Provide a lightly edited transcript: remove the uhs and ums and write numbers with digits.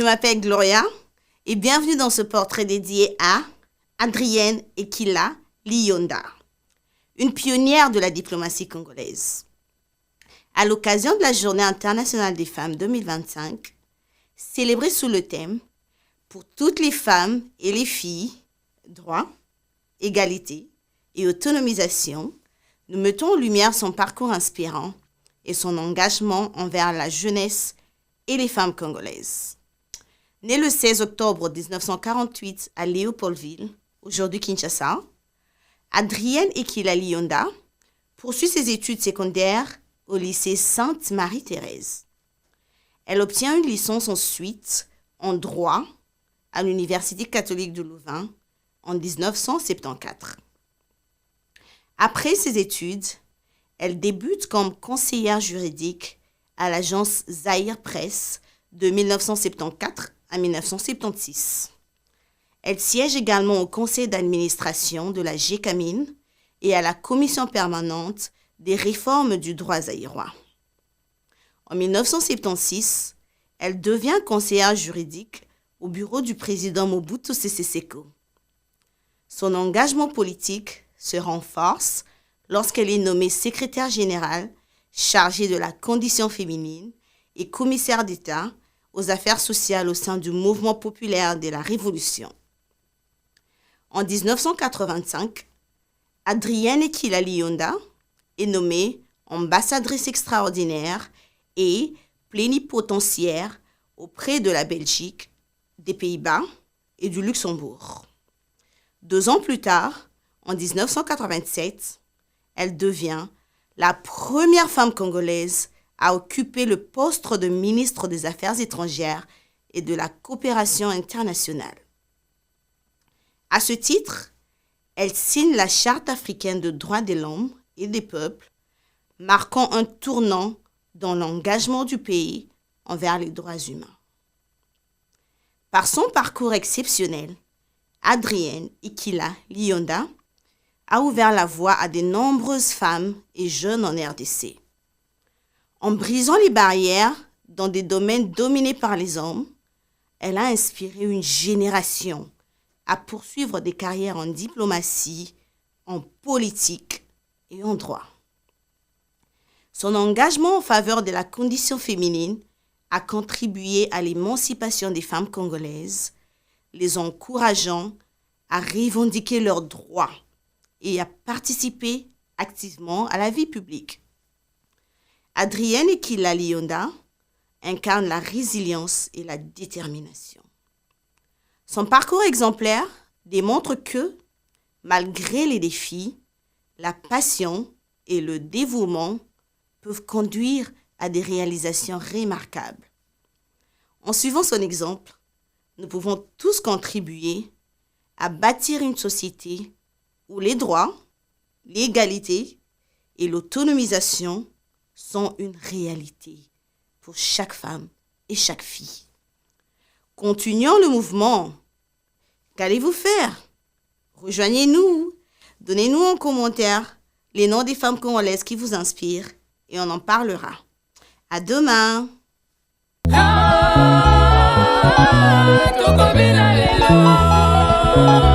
m'appelle Gloria et bienvenue dans ce portrait dédié à Adrienne Ekila Liyonda, une pionnière de la diplomatie congolaise. À l'occasion de la Journée internationale des femmes 2025, célébrée sous le thème « Pour toutes les femmes et les filles, droit, égalité et autonomisation », nous mettons en lumière son parcours inspirant et son engagement envers la jeunesse et les femmes congolaises. Née le 16 octobre 1948 à Léopoldville, aujourd'hui Kinshasa, Adrienne Ekila Liyonda poursuit ses études secondaires au lycée Sainte-Marie-Thérèse. Elle obtient une licence ensuite en droit à l'Université catholique de Louvain en 1974. Après ses études, elle débute comme conseillère juridique à l'agence Zaïre Presse de 1974 à 1976. Elle siège également au conseil d'administration de la GECAMINE et à la commission permanente des réformes du droit zaïrois. En 1976, elle devient conseillère juridique au bureau du président Mobutu Sese Seko. Son engagement politique se renforce lorsqu'elle est nommée secrétaire générale chargée de la condition féminine et commissaire d'État aux affaires sociales au sein du mouvement populaire de la Révolution. En 1985, Adrienne Ekila Liyonda est nommée ambassadrice extraordinaire et plénipotentiaire auprès de la Belgique, des Pays-Bas et du Luxembourg. 2 ans plus tard, en 1987, elle devient la première femme congolaise à occuper le poste de ministre des Affaires étrangères et de la coopération internationale. À ce titre, elle signe la Charte africaine des droits de l'homme et des peuples, marquant un tournant dans l'engagement du pays envers les droits humains. Par son parcours exceptionnel, Adrienne Ekila Liyonda a ouvert la voie à de nombreuses femmes et jeunes en RDC. En brisant les barrières dans des domaines dominés par les hommes, elle a inspiré une génération à poursuivre des carrières en diplomatie, en politique et en droit. Son engagement en faveur de la condition féminine a contribué à l'émancipation des femmes congolaises, les encourageant à revendiquer leurs droits et à participer activement à la vie publique. Adrienne Ekila Liyonda incarne la résilience et la détermination. Son parcours exemplaire démontre que, malgré les défis, la passion et le dévouement peuvent conduire à des réalisations remarquables. En suivant son exemple, nous pouvons tous contribuer à bâtir une société où les droits, l'égalité et l'autonomisation sont une réalité pour chaque femme et chaque fille. Continuons le mouvement. Qu'allez-vous faire? Rejoignez-nous. Donnez-nous en commentaire les noms des femmes congolaises qui vous inspirent et on en parlera. À demain. Tokomina lelo